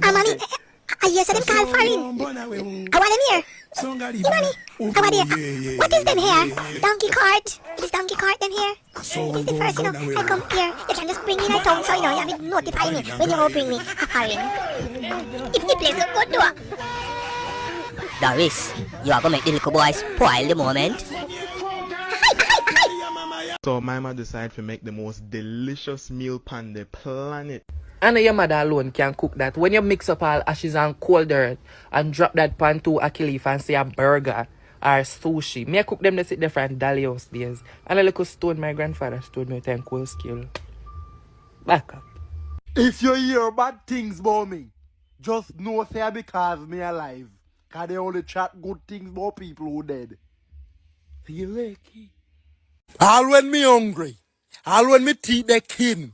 Mommy, I hear them call foreign. I want them here. You mommy, I want here. What is them here? Donkey cart. It is donkey cart them here. It is the first, I come here. You can just bring me in a town, so you have to notify me when you go bring me a foreign. If the place look good, though. Doris, you are gonna make the little boy spoil the moment. So my mother decided to make the most delicious meal on the planet. And your mother alone can cook that. When you mix up all ashes and cold earth and drop that pan to a leaf and say a burger or sushi. Me I cook them the different Dalios days. And a little stone my grandfather stone me with a cool skill. Back up. If you hear bad things about me, just know say because me alive. Cause they only chat good things about people who dead. See you later. All when me hungry, all when me teeth they kin,